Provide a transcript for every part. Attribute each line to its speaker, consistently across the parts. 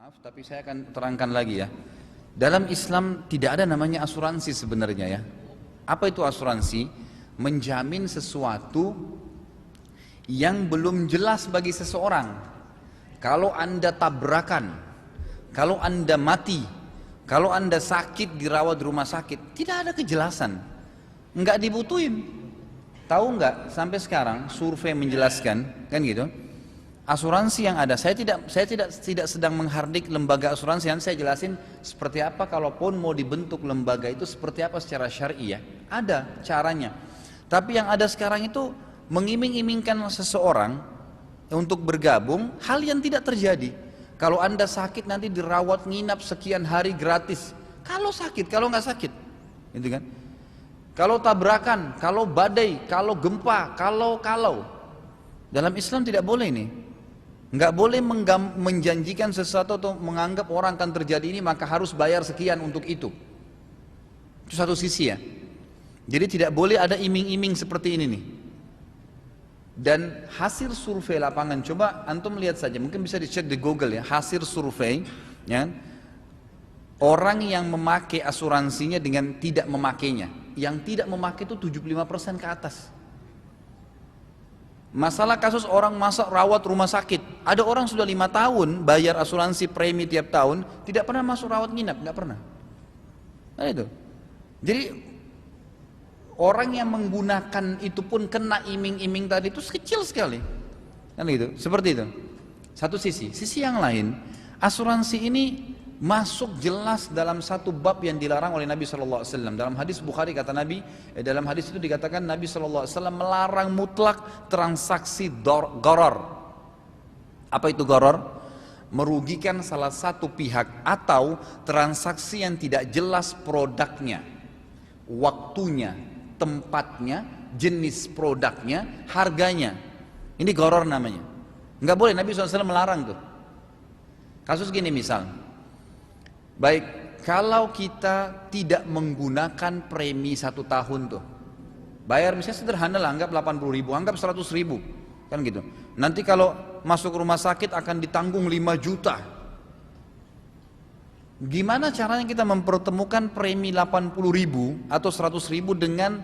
Speaker 1: Maaf, tapi saya akan terangkan lagi ya. Dalam Islam tidak ada namanya asuransi sebenarnya ya. Apa itu asuransi? Menjamin sesuatu yang belum jelas bagi seseorang. Kalau Anda tabrakan, kalau Anda mati, kalau Anda sakit dirawat di rumah sakit, tidak ada kejelasan. Enggak dibutuhin. Tahu enggak sampai sekarang survei menjelaskan kan gitu. Asuransi yang ada, saya tidak sedang menghardik lembaga asuransi, yang saya jelasin seperti apa kalaupun mau dibentuk lembaga itu seperti apa secara syar'i ya. Ada caranya. Tapi yang ada sekarang itu mengiming-imingkan seseorang untuk bergabung hal yang tidak terjadi. Kalau Anda sakit nanti dirawat nginap sekian hari gratis. Kalau sakit, kalau nggak sakit, gitu kan? Kalau tabrakan, kalau badai, kalau gempa, kalau dalam Islam tidak boleh ini. Nggak boleh menjanjikan sesuatu atau menganggap orang akan terjadi ini maka harus bayar sekian untuk itu. Itu satu sisi ya. Jadi tidak boleh ada iming-iming seperti ini nih. Dan hasil survei lapangan, coba antum lihat saja, mungkin bisa dicek di Google ya, hasil survei ya. Orang yang memakai asuransinya dengan tidak memakainya. Yang tidak memakai itu 75% ke atas. Masalah kasus orang masuk rawat rumah sakit, ada orang sudah 5 tahun bayar asuransi premi tiap tahun, tidak pernah masuk rawat nginap, nggak pernah. Nah itu. Jadi orang yang menggunakan itu pun kena iming-iming tadi itu kecil sekali, kan gitu, seperti itu. Satu sisi yang lain, asuransi ini masuk jelas dalam satu bab yang dilarang oleh Nabi SAW. Dalam hadis Bukhari kata Nabi, dalam hadis itu dikatakan Nabi SAW melarang mutlak transaksi gharar. Apa itu gharar? Merugikan salah satu pihak atau transaksi yang tidak jelas produknya, waktunya, tempatnya, jenis produknya, harganya. Ini gharar namanya. Nggak boleh, Nabi SAW melarang tuh. Kasus gini misal. Baik, kalau kita tidak menggunakan premi 1 tahun tuh, bayar misalnya sederhana lah, anggap 80 ribu, anggap 100 ribu, kan gitu. Nanti kalau masuk rumah sakit akan ditanggung 5 juta. Gimana caranya kita mempertemukan premi 80 ribu atau 100 ribu dengan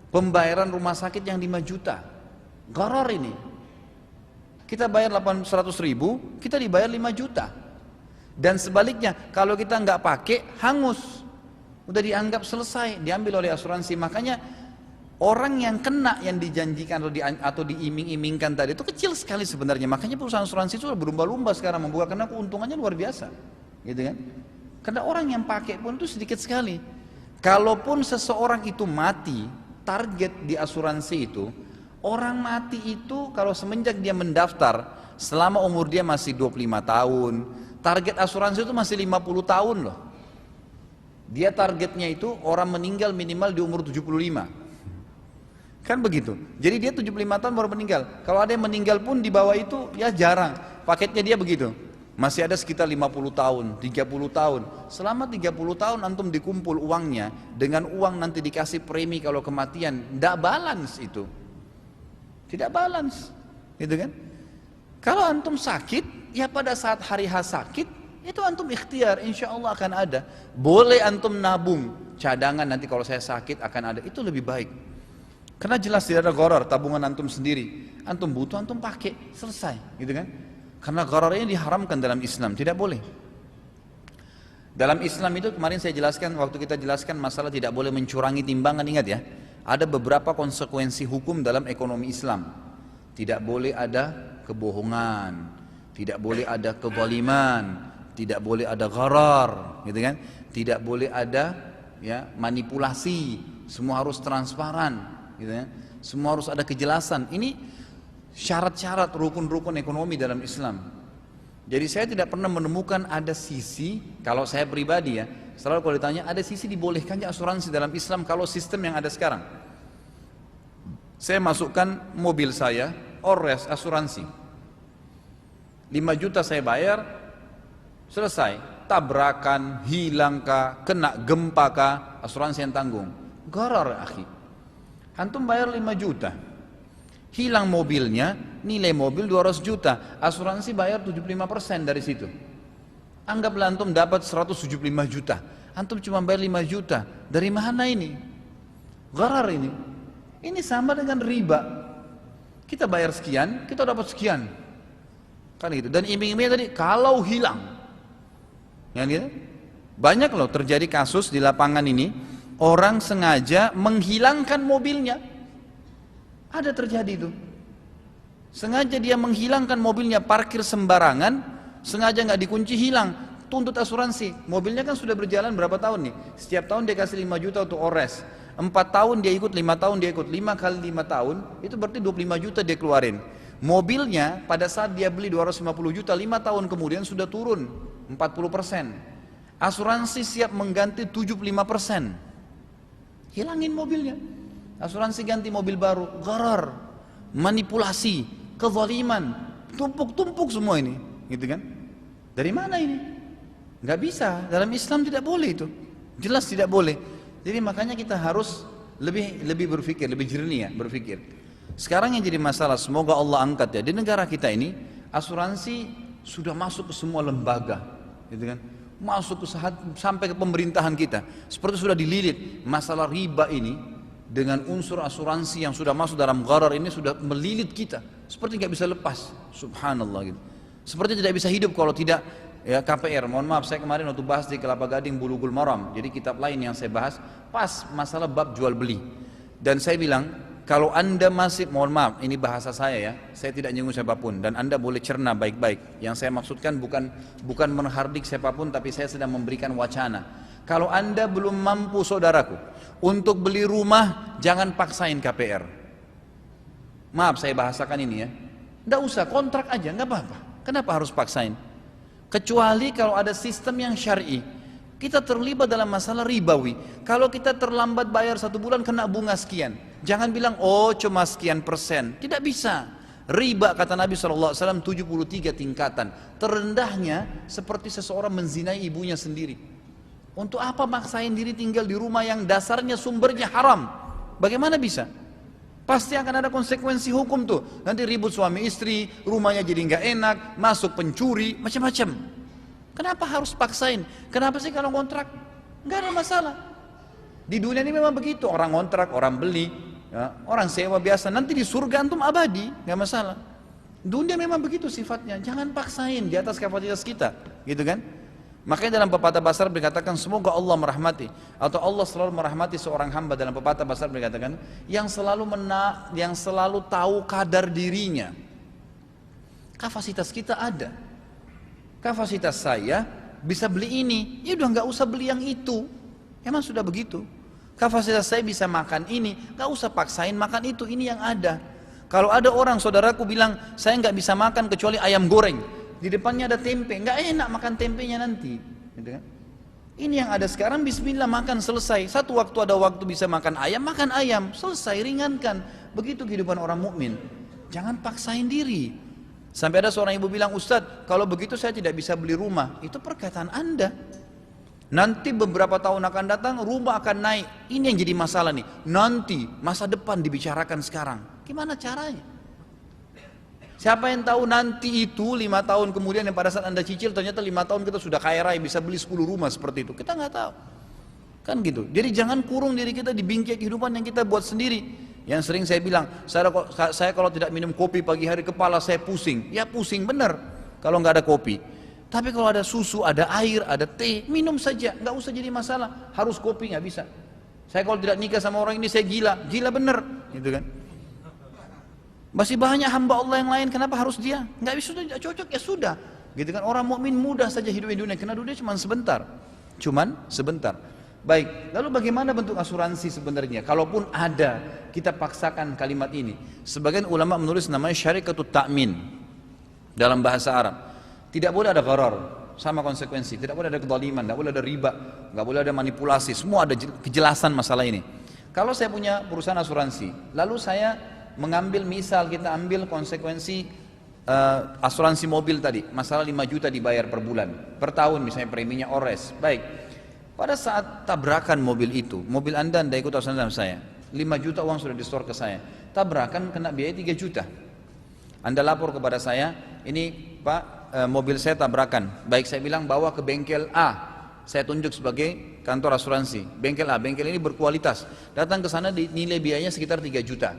Speaker 1: pembayaran rumah sakit yang 5 juta? Gharar ini. Kita bayar 100 ribu, kita dibayar 5 juta. Dan sebaliknya, kalau kita nggak pakai, hangus, udah dianggap selesai, diambil oleh asuransi. Makanya orang yang kena yang dijanjikan atau diiming-imingkan tadi itu kecil sekali sebenarnya. Makanya perusahaan asuransi itu berlumba-lumba sekarang membuka, karena keuntungannya luar biasa, gitu kan? Karena orang yang pakai pun itu sedikit sekali. Kalaupun seseorang itu mati, target di asuransi itu, orang mati itu kalau semenjak dia mendaftar, selama umur dia masih 25 tahun, target asuransi itu masih 50 tahun loh. Dia targetnya itu orang meninggal minimal di umur 75. Kan begitu. Jadi dia 75 tahun baru meninggal. Kalau ada yang meninggal pun di bawah itu ya jarang. Paketnya dia begitu. Masih ada sekitar 50 tahun, 30 tahun. Selama 30 tahun antum dikumpul uangnya, dengan uang nanti dikasih premi kalau kematian, tidak balance itu. Tidak balance. Gitu kan? Kalau antum sakit, ya pada saat hari H sakit, itu antum ikhtiar, insya Allah akan ada. Boleh antum nabung, cadangan nanti kalau saya sakit akan ada, itu lebih baik. Karena jelas tidak ada gharar, tabungan antum sendiri. Antum butuh, antum pakai, selesai, gitu kan? Karena gharar ini diharamkan dalam Islam, tidak boleh. Dalam Islam itu kemarin saya jelaskan, waktu kita jelaskan masalah tidak boleh mencurangi timbangan, ingat ya. Ada beberapa konsekuensi hukum dalam ekonomi Islam. Tidak boleh ada kebohongan, tidak boleh ada kezaliman, tidak boleh ada gharar, gitu kan? Tidak boleh ada ya manipulasi, semua harus transparan, gitu kan? Semua harus ada kejelasan. Ini syarat-syarat rukun-rukun ekonomi dalam Islam. Jadi saya tidak pernah menemukan ada sisi, kalau saya pribadi ya, selalu kalau ditanya ada sisi dibolehkannya asuransi dalam Islam kalau sistem yang ada sekarang. Saya masukkan mobil saya, Orres asuransi 5 juta saya bayar, selesai. Tabrakan, hilang kah, kena gempa kah, asuransi yang tanggung. Gharar akhi. Antum bayar 5 juta, hilang mobilnya, nilai mobil 200 juta, asuransi bayar 75% dari situ. Anggaplah antum dapat 175 juta, antum cuma bayar 5 juta. Dari mana ini? Gharar ini. Ini sama dengan riba. Kita bayar sekian, kita dapat sekian. Kan gitu. Dan iming-imingnya tadi kalau hilang. Ya gitu. Banyak loh terjadi kasus di lapangan ini, orang sengaja menghilangkan mobilnya. Ada terjadi itu. Sengaja dia menghilangkan mobilnya, parkir sembarangan, sengaja nggak dikunci, hilang, tuntut asuransi. Mobilnya kan sudah berjalan berapa tahun nih? Setiap tahun dia kasih 5 juta untuk ores. 4 tahun dia ikut, 5 tahun dia ikut, 5 kali 5 tahun, itu berarti 25 juta dia keluarin. Mobilnya pada saat dia beli 250 juta, 5 tahun kemudian sudah turun 40%. Asuransi siap mengganti 75%. Hilangin mobilnya. Asuransi ganti mobil baru. Gharar, manipulasi, kezaliman, tumpuk-tumpuk semua ini, gitu kan? Dari mana ini? Nggak bisa, dalam Islam tidak boleh itu, jelas tidak boleh. Jadi makanya kita harus lebih berpikir, lebih jernih ya berpikir. Sekarang yang jadi masalah, semoga Allah angkat ya, di negara kita ini asuransi sudah masuk ke semua lembaga, gitu kan? Masuk ke sampai ke pemerintahan kita, seperti sudah dililit. Masalah riba ini dengan unsur asuransi yang sudah masuk dalam gharar ini sudah melilit kita, seperti nggak bisa lepas, subhanallah gitu. Seperti tidak bisa hidup kalau tidak ya KPR. Mohon maaf, saya kemarin waktu bahas di Kelapa Gading Bulughul Maram, jadi kitab lain yang saya bahas pas masalah bab jual beli, dan saya bilang kalau anda masih, mohon maaf ini bahasa saya ya, saya tidak nyinggung siapapun dan anda boleh cerna baik-baik. Yang saya maksudkan bukan menghardik siapapun, tapi saya sedang memberikan wacana. Kalau anda belum mampu saudaraku untuk beli rumah, jangan paksain KPR. Maaf saya bahasakan ini ya, nggak usah, kontrak aja nggak apa-apa. Kenapa harus paksain? Kecuali kalau ada sistem yang syar'i. Kita terlibat dalam masalah ribawi. Kalau kita terlambat bayar 1 bulan kena bunga sekian, jangan bilang oh cuma sekian persen. Tidak bisa. Riba kata Nabi SAW 73 tingkatan. Terendahnya seperti seseorang menzinai ibunya sendiri. Untuk apa maksain diri tinggal di rumah yang dasarnya sumbernya haram? Bagaimana bisa? Pasti akan ada konsekuensi hukum tuh. Nanti ribut suami istri, rumahnya jadi nggak enak, masuk pencuri, macam-macam. Kenapa harus paksain? Kenapa sih kalau kontrak? Nggak ada masalah. Di dunia ini memang begitu. Orang kontrak, orang beli, ya, orang sewa biasa. Nanti di surga antum abadi, nggak masalah. Dunia memang begitu sifatnya. Jangan paksain di atas kapasitas kita, gitu kan? Makanya dalam pepatah Basar berkatakan semoga Allah merahmati, atau Allah selalu merahmati seorang hamba. Dalam pepatah Basar berkatakan yang selalu tahu kadar dirinya. Kapasitas kita ada. Kapasitas saya bisa beli ini, ya udah nggak usah beli yang itu. Emang sudah begitu. Kapasitas saya bisa makan ini, nggak usah paksain makan itu. Ini yang ada. Kalau ada orang saudaraku bilang saya nggak bisa makan kecuali ayam goreng, di depannya ada tempe, nggak enak makan tempenya nanti, gitu kan? Ini yang ada sekarang, bismillah makan selesai. Satu waktu ada waktu bisa makan ayam, selesai, ringankan. Begitu kehidupan orang mukmin. Jangan paksain diri. Sampai ada seorang ibu bilang, Ustadz, kalau begitu saya tidak bisa beli rumah. Itu perkataan Anda. Nanti beberapa tahun akan datang, rumah akan naik. Ini yang jadi masalah nih. Nanti, masa depan dibicarakan sekarang. Gimana caranya? Siapa yang tahu nanti itu 5 tahun kemudian yang pada saat Anda cicil, ternyata 5 tahun kita sudah kaya raya, bisa beli 10 rumah seperti itu. Kita nggak tahu. Kan gitu. Jadi jangan kurung diri kita di bingkai kehidupan yang kita buat sendiri. Yang sering saya bilang, saya kalau tidak minum kopi pagi hari kepala saya pusing. Ya pusing benar kalau nggak ada kopi. Tapi kalau ada susu, ada air, ada teh, minum saja, nggak usah jadi masalah. Harus kopi nggak bisa. Saya kalau tidak nikah sama orang ini saya gila benar, gitu kan? Masih banyak hamba Allah yang lain, kenapa harus dia? Nggak bisa, tidak cocok ya sudah, gitu kan? Orang mukmin mudah saja hidup di dunia, karena dunia cuma sebentar. Baik, lalu bagaimana bentuk asuransi sebenarnya? Kalaupun ada, kita paksakan kalimat ini. Sebagian ulama menulis namanya syarikatut ta'min dalam bahasa Arab. Tidak boleh ada gharar, sama konsekuensi. Tidak boleh ada kezaliman, tidak boleh ada riba, nggak boleh ada manipulasi. Semua ada kejelasan masalah ini. Kalau saya punya perusahaan asuransi, lalu saya mengambil, misal kita ambil konsekuensi asuransi mobil tadi, masalah 5 juta dibayar per bulan, per tahun misalnya preminya ores. Baik. Pada saat tabrakan mobil itu, mobil anda ikut asuransi sama saya, 5 juta uang sudah di-store ke saya, tabrakan kena biaya 3 juta. Anda lapor kepada saya, ini Pak, mobil saya tabrakan, baik saya bilang bawa ke bengkel A, saya tunjuk sebagai kantor asuransi, bengkel A, bengkel ini berkualitas, datang ke sana nilai biayanya sekitar 3 juta,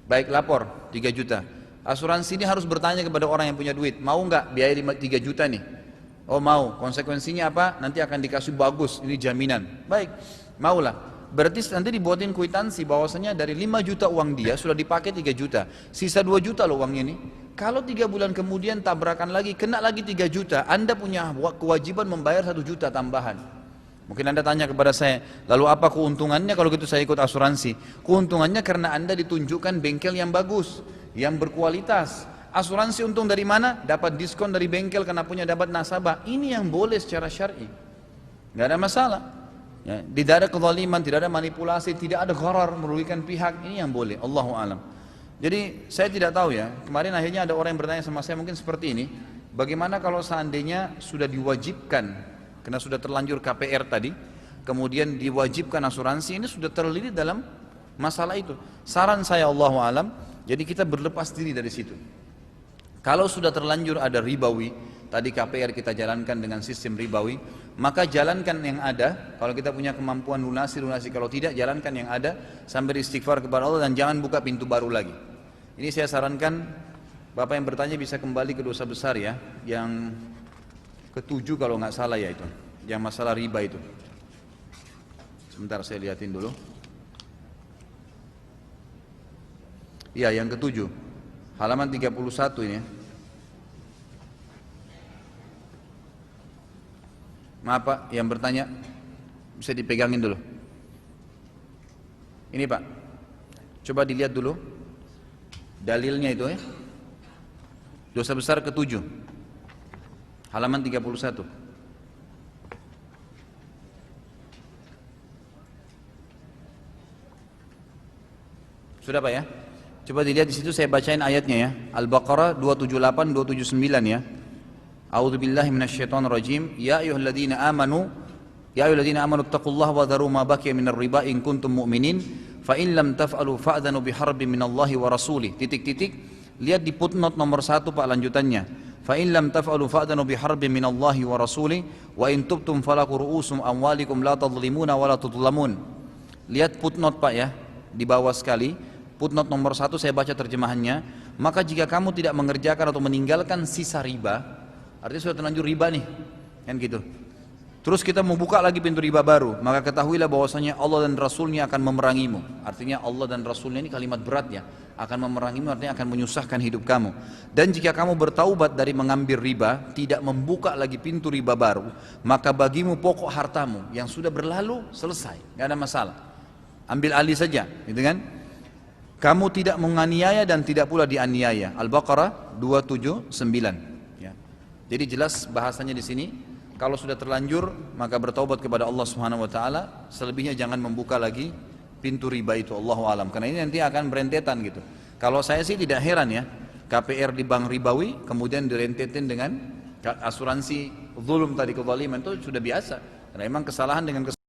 Speaker 1: baik lapor 3 juta, asuransi ini harus bertanya kepada orang yang punya duit, mau nggak biaya 3 juta nih? Oh mau, konsekuensinya apa? Nanti akan dikasih bagus, ini jaminan, baik, maulah. Berarti nanti dibuatin kwitansi bahwasanya dari 5 juta uang dia sudah dipakai 3 juta, sisa 2 juta loh uangnya ini. Kalau 3 bulan kemudian tabrakan lagi, kena lagi 3 juta, Anda punya kewajiban membayar 1 juta tambahan. Mungkin Anda tanya kepada saya, lalu apa keuntungannya kalau gitu saya ikut asuransi? Keuntungannya karena Anda ditunjukkan bengkel yang bagus, yang berkualitas. Asuransi untung dari mana? Dapat diskon dari bengkel karena punya dapat nasabah. Ini yang boleh secara syar'i, nggak ada masalah. Ya, tidak ada kezaliman, tidak ada manipulasi, tidak ada gharar merugikan pihak. Ini yang boleh. Allahu a'lam. Jadi saya tidak tahu ya, kemarin akhirnya ada orang yang bertanya sama saya mungkin seperti ini, bagaimana kalau seandainya sudah diwajibkan, karena sudah terlanjur KPR tadi, kemudian diwajibkan asuransi, ini sudah terlilit dalam masalah itu. Saran saya Allahu alam, jadi kita berlepas diri dari situ. Kalau sudah terlanjur ada ribawi, tadi KPR kita jalankan dengan sistem ribawi, maka jalankan yang ada. Kalau kita punya kemampuan lunasi, kalau tidak jalankan yang ada sambil istighfar kepada Allah dan jangan buka pintu baru lagi. Ini saya sarankan Bapak yang bertanya bisa kembali ke dosa besar ya, yang ketujuh kalau nggak salah ya itu, yang masalah riba itu. Sebentar saya lihatin dulu. Iya yang ketujuh, halaman 31 ini. Maaf Pak, yang bertanya bisa dipegangin dulu. Ini Pak, coba dilihat dulu dalilnya itu ya. Dosa besar ketujuh, halaman 31. Sudah Pak ya? Coba dilihat di situ saya bacain ayatnya ya. Al-Baqarah 278 279 ya. A'udzu billahi minasyaitonir rajim. Ya ayyuhalladzina amanu taqullaha wa dharu ma baqiya minar riba in kuntum mu'minin fa in lam taf'alu fa'dhanu biharbin minallahi wa rasulih. Lihat di footnote nomor 1 Pak lanjutannya. Fa in lam taf'alu fa'dhanu biharbin minallahi wa rasulih wa in tubtum falakum ru'usum amwalikum la tadhlimuna wa la tudhlamun. Lihat footnote Pak ya, di bawah sekali. Footnote nomor 1 saya baca terjemahannya. Maka jika kamu tidak mengerjakan atau meninggalkan sisa riba, artinya sudah terlanjur riba nih, kan gitu. Terus kita membuka lagi pintu riba baru, maka ketahuilah bahwasanya Allah dan Rasulnya akan memerangimu. Artinya Allah dan Rasulnya ini kalimat berat ya, akan memerangimu artinya akan menyusahkan hidup kamu. Dan jika kamu bertaubat dari mengambil riba, tidak membuka lagi pintu riba baru, maka bagimu pokok hartamu yang sudah berlalu selesai, nggak ada masalah. Ambil alih saja, gitu kan? Kamu tidak menganiaya dan tidak pula dianiaya. Al-Baqarah 279. Ya. Jadi jelas bahasanya di sini. Kalau sudah terlanjur maka bertaubat kepada Allah Subhanahu wa taala, selebihnya jangan membuka lagi pintu riba itu, Allahu alam. Karena ini nanti akan berentetan gitu. Kalau saya sih tidak heran ya, KPR di bank ribawi kemudian direntetin dengan asuransi zulum tadi, kezaliman itu sudah biasa. Karena memang kesalahan dengan kesalahan